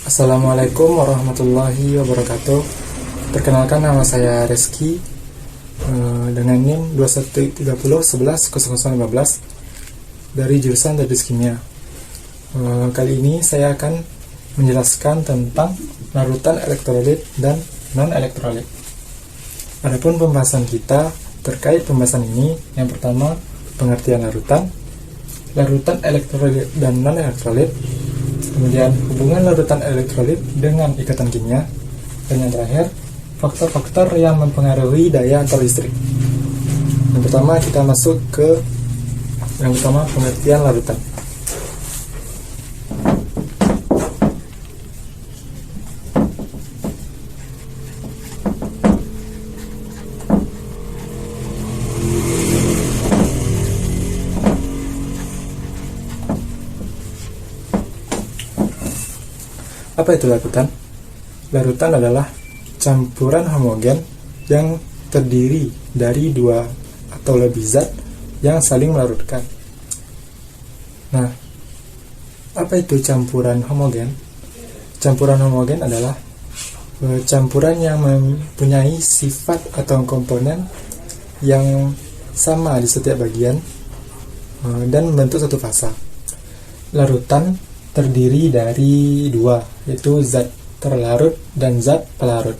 Assalamualaikum warahmatullahi wabarakatuh. Perkenalkan, nama saya Reski dengan NIM 2130110015 dari jurusan Teknik Kimia. Kali ini saya akan menjelaskan tentang larutan elektrolit dan non-elektrolit. Adapun pembahasan kita terkait pembahasan ini, yang pertama pengertian larutan elektrolit dan non-elektrolit, kemudian hubungan larutan elektrolit dengan ikatan kimia, dan yang terakhir faktor-faktor yang mempengaruhi daya antar listrik. Yang pertama kita masuk ke pengertian larutan. Apa itu larutan? Larutan adalah campuran homogen yang terdiri dari dua atau lebih zat yang saling melarutkan. Nah, apa itu campuran homogen? Campuran homogen adalah campuran yang mempunyai sifat atau komponen yang sama di setiap bagian dan membentuk satu fasa. Larutan terdiri dari dua, yaitu zat terlarut dan zat pelarut.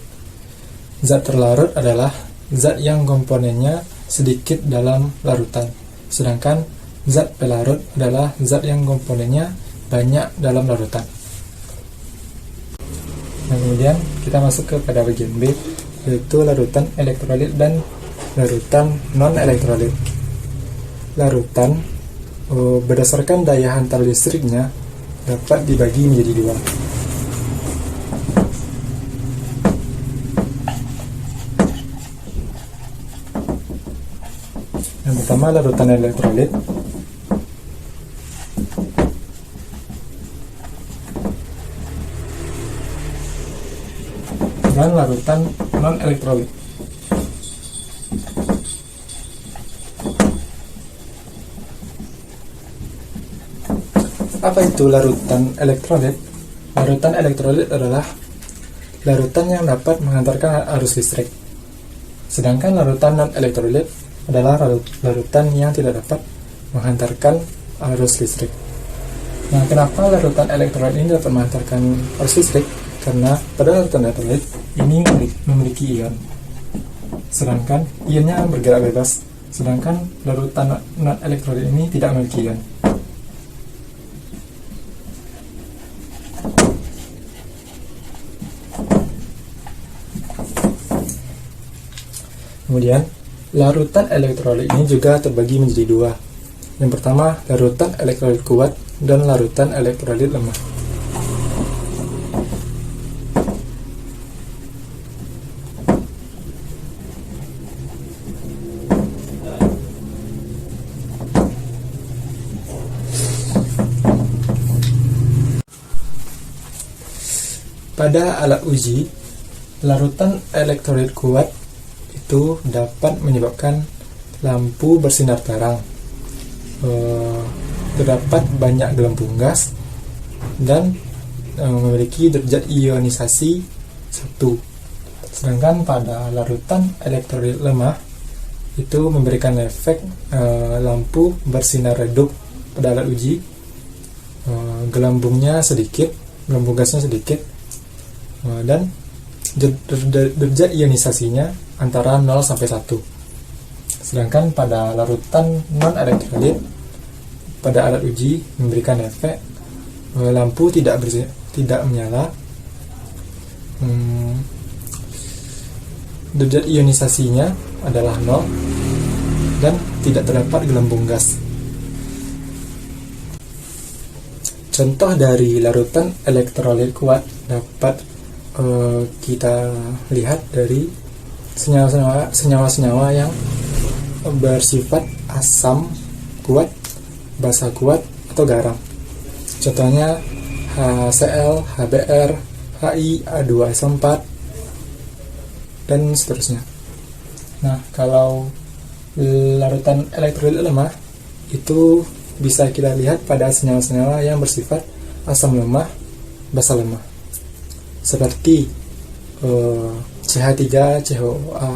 Zat terlarut adalah zat yang komponennya sedikit dalam larutan, sedangkan zat pelarut adalah zat yang komponennya banyak dalam larutan. Nah, kemudian kita masuk kepada bagian B, yaitu larutan elektrolit dan larutan non-elektrolit. Larutan berdasarkan daya hantar listriknya dapat dibagi menjadi dua. Yang pertama larutan elektrolit. Dan larutan non-elektrolit. Apa itu larutan elektrolit? Larutan elektrolit adalah larutan yang dapat menghantarkan arus listrik. Sedangkan larutan non-elektrolit adalah larutan yang tidak dapat menghantarkan arus listrik. Nah, kenapa larutan elektrolit ini dapat menghantarkan arus listrik? Karena pada larutan elektrolit ini memiliki ion, sedangkan ionnya bergerak bebas. Sedangkan larutan non-elektrolit ini tidak memiliki ion. Kemudian, larutan elektrolit ini juga terbagi menjadi dua. Yang pertama, larutan elektrolit kuat dan larutan elektrolit lemah. Pada alat uji, larutan elektrolit kuat itu dapat menyebabkan lampu bersinar terang, terdapat banyak gelembung gas, dan memiliki derajat ionisasi 1. Sedangkan pada larutan elektrolit lemah itu memberikan efek lampu bersinar redup. Pada alat uji gelembung gasnya sedikit, dan derajat ionisasinya antara 0 sampai 1. Sedangkan pada larutan non-elektrolit, pada alat uji memberikan efek lampu tidak menyala, derajat ionisasinya adalah 0, dan tidak terdapat gelembung gas. Contoh dari larutan elektrolit kuat dapat kita lihat dari senyawa-senyawa yang bersifat asam kuat, basa kuat, atau garam. Contohnya HCl, HBr, HI, A2SO4, dan seterusnya. Nah, kalau larutan elektrolit lemah itu bisa kita lihat pada senyawa-senyawa yang bersifat asam lemah, basa lemah. seperti CH3COA,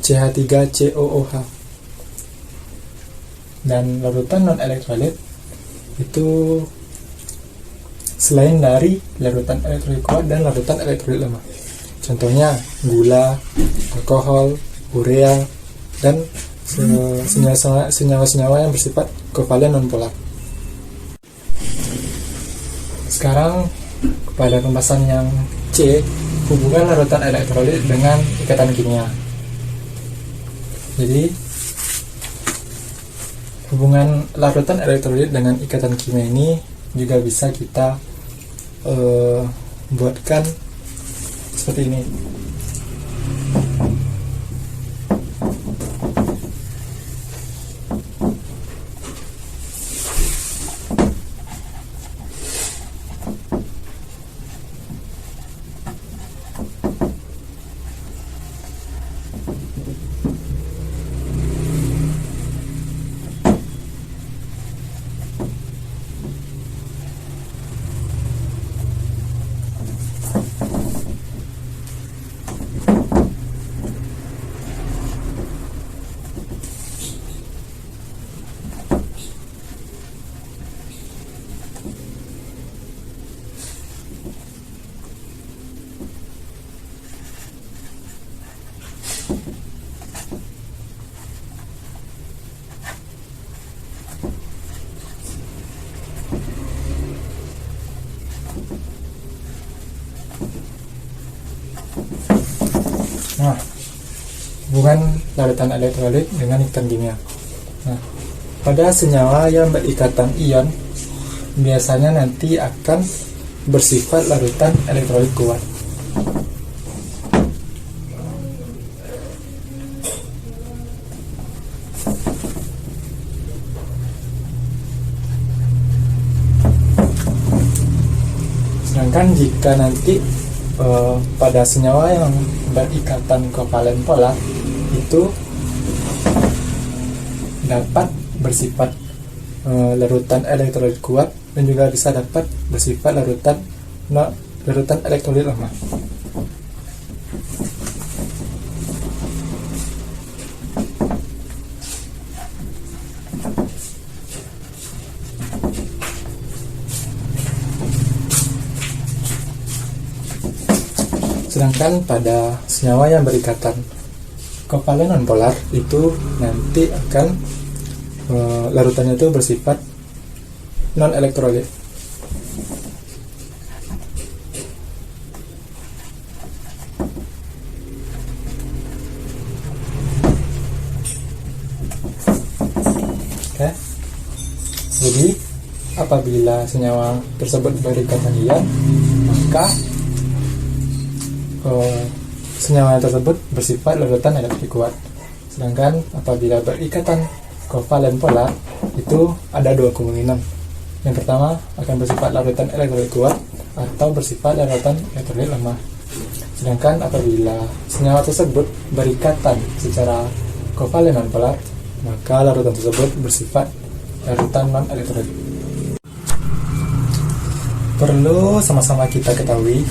CH3COOH. Dan larutan non elektrolit itu selain dari larutan elektrolit kuat dan larutan elektrolit lemah. Contohnya gula, alkohol, urea, dan senyawa-senyawa yang bersifat kovalen nonpolar. Sekarang pada pembahasan yang C, hubungan larutan elektrolit dengan ikatan kimia. Jadi hubungan larutan elektrolit dengan ikatan kimia ini juga bisa kita buatkan seperti ini. Nah, hubungan larutan elektrolit dengan ikatan kimia. Nah, pada senyawa yang berikatan ion biasanya nanti akan bersifat larutan elektrolit kuat. Sedangkan jika nanti pada senyawa yang berikatan kovalen polar itu dapat bersifat larutan elektrolit kuat dan juga bisa dapat bersifat larutan elektrolit lemah. Sedangkan pada senyawa yang berikatan kovalen nonpolar itu nanti akan larutannya itu bersifat non elektrolit. Oke. Jadi apabila senyawa tersebut berikatan ion, maka senyawa tersebut bersifat larutan elektrik kuat. Sedangkan apabila berikatan kovalen polar itu ada dua kemungkinan. Yang pertama akan bersifat larutan elektrolit kuat atau bersifat larutan elektrolit lemah. Sedangkan apabila senyawa tersebut berikatan secara kovalen nonpolar, maka larutan tersebut bersifat larutan non elektrolit. Perlu sama-sama kita ketahui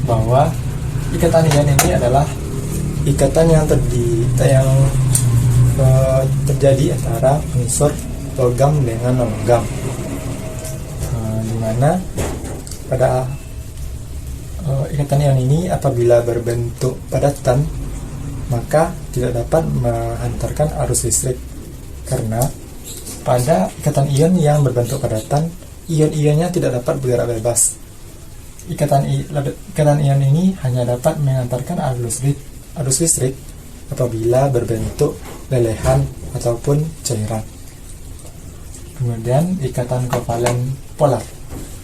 bahwa ikatan ion ini adalah ikatan yang terjadi antara unsur logam dengan non-logam, di mana pada ikatan ion ini apabila berbentuk padatan maka tidak dapat menghantarkan arus listrik, karena pada ikatan ion yang berbentuk padatan ion-ionnya tidak dapat bergerak bebas. Ikatan ion ini hanya dapat mengantarkan arus listrik apabila berbentuk lelehan ataupun cairan. Kemudian ikatan kovalen polar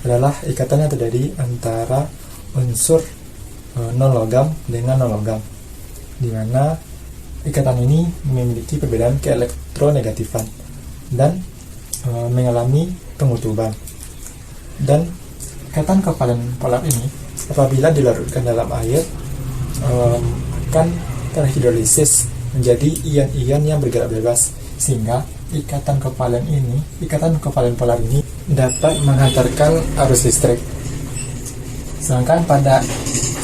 adalah ikatan yang terjadi antara unsur non-logam dengan non-logam, di mana ikatan ini memiliki perbedaan keelektronegatifan dan mengalami pengutuban. Dan ikatan kovalen polar ini apabila dilarutkan dalam air akan terhidrolisis menjadi ion-ion yang bergerak bebas, sehingga ikatan kovalen polar ini dapat menghantarkan arus listrik. Sedangkan pada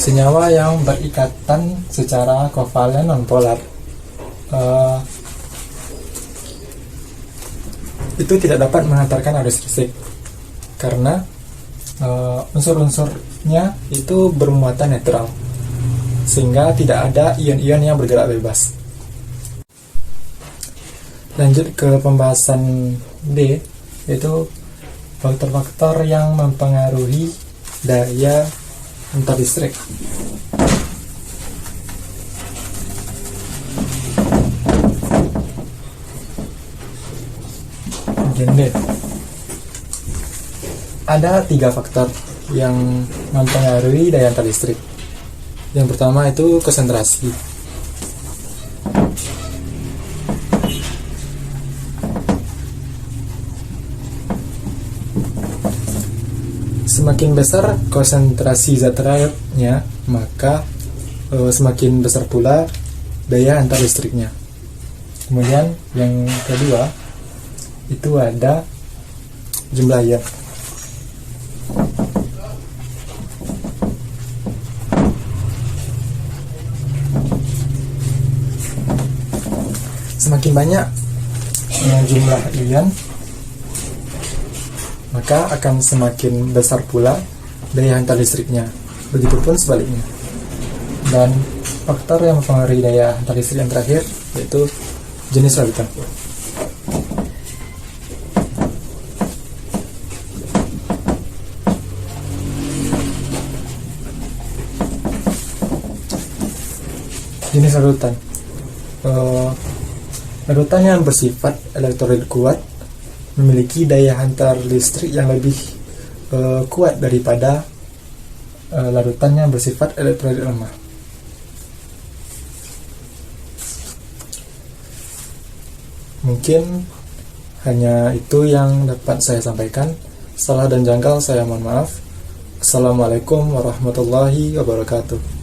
senyawa yang berikatan secara kovalen nonpolar, itu tidak dapat menghantarkan arus listrik karena unsur-unsurnya itu bermuatan netral, sehingga tidak ada ion-ion yang bergerak bebas. Lanjut ke pembahasan D, yaitu faktor-faktor yang mempengaruhi daya antar listrik. D. Ada 3 faktor yang mempengaruhi daya antar listrik. Yang pertama itu konsentrasi. Semakin besar konsentrasi zat rayapnya, maka semakin besar pula daya antar listriknya. Kemudian yang kedua itu ada jumlah ion. Semakin banyak jumlah ion, maka akan semakin besar pula daya antar listriknya. Begitupun sebaliknya. Dan faktor yang mempengaruhi daya antar listrik yang terakhir yaitu jenis larutan. Jenis larutan. Larutan yang bersifat elektrolit kuat memiliki daya antar listrik yang lebih kuat daripada larutan yang bersifat elektrolit lemah. Mungkin hanya itu yang dapat saya sampaikan. Salah dan janggal saya mohon maaf. Assalamualaikum warahmatullahi wabarakatuh.